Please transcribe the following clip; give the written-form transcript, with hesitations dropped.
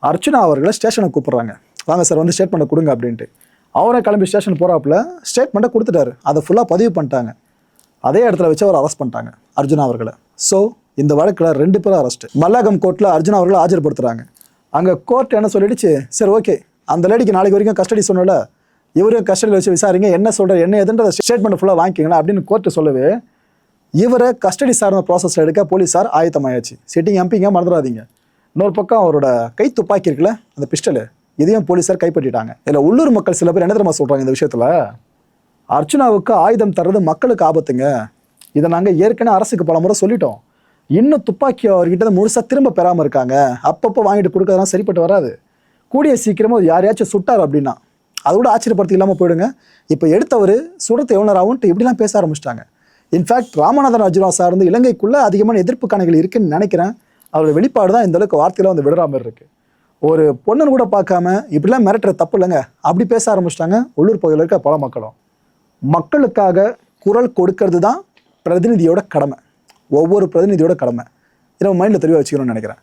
அர்ச்சனா அவர்களை ஸ்டேஷனுக்கு கூப்பிட்றாங்க. வாங்க சார் வந்து ஸ்டேட்மெண்ட்டை கொடுங்க அப்படின்ட்டு. அவரை கிளம்பி ஸ்டேஷன் போகிறாப்புல ஸ்டேட்மெண்ட்டை கொடுத்துட்டாரு. அதை ஃபுல்லாக பதிவு பண்ணிட்டாங்க. அதே இடத்துல வச்சு அவர் அரெஸ்ட் பண்ணிட்டாங்க அர்ஜுனா அவர்களை. ஸோ இந்த வழக்கில் 2 பேரும் அரெஸ்ட். மல்லாகம் கோர்ட்டில் அர்ஜுனா அவர்களை ஆஜர்படுத்துகிறாங்க. அங்கே கோர்ட் என்ன சொல்லிடுச்சு, சரி ஓகே அந்த லேடிக்கு நாளைக்கு வரைக்கும் கஸ்டடி சொன்னல, இவரையும் கஸ்டடியில் வச்சு விசாரிங்க, என்ன சொல்கிற என்ன எதுன்ற ஸ்டேட்மெண்ட் ஃபுல்லாக வாங்கிக்கிங்களா அப்படின்னு கோர்ட்டு சொல்லவே இவரை கஸ்டடி சார்ந்த ப்ராசஸில் எடுக்க போலீஸார் ஆயத்தமாயாச்சு. சிட்டிங் எம்பிங்க மறந்துடாதீங்க. இன்னொரு பக்கம் அவரோட கை துப்பாக்கி இருக்குல்ல, அந்த பிஸ்டலு, இதையும் போலீஸார் கைப்பற்றிட்டாங்க. இதில் உள்ளூர் மக்கள் சில பேர் என்ன தெரியுமா சொல்கிறாங்க இந்த விஷயத்தில், அர்ச்சனாவுக்கு ஆயுதம் தர்றது மக்களுக்கு ஆபத்துங்க, இதை நாங்கள் ஏற்கனவே அரசுக்கு பல முறை சொல்லிட்டோம், இன்னும் துப்பாக்கி அவர்கிட்ட முழுசாக திரும்ப பெறாமல் இருக்காங்க, அப்பப்போ வாங்கிட்டு கொடுக்கறதுலாம் சரிப்பட்டு வராது, கூடிய சீக்கிரமாக யாரையாச்சும் சுட்டார் அப்படின்னா அது கூட ஆச்சரியப்படுத்தி இல்லாமல் போயிடுங்க, இப்போ எடுத்தவர் சுடத்தை எவ்வளோராகும்ட்டு இப்படிலாம் பேச ஆரம்பிச்சிட்டாங்க. இன்ஃபேக்ட் ராமநாதன் அர்ஜுனா சார்ந்து இலங்கைக்குள்ளே அதிகமான எதிர்ப்பு கணைகள் இருக்குன்னு நினைக்கிறேன். அவரோட வெளிப்பாடு தான் இந்த அளவுக்கு வார்த்தையில் வந்து விடுற மாதிரி இருக்குது. ஒரு பொண்ணுன்னு கூட பார்க்காம இப்படிலாம் மிரட்டுற தப்பு இல்லைங்க, அப்படி பேச ஆரம்பிச்சிட்டாங்க உள்ளூர் பகுதியில் இருக்க பல மக்களும். மக்களுக்காக குரல் கொடுக்கறது தான் பிரதிநிதியோட கடமை, ஒவ்வொரு பிரதிநிதியோட கடமை. இதை மைண்டில் தெளிவாக வச்சுக்கணும்னு நினைக்கிறேன்.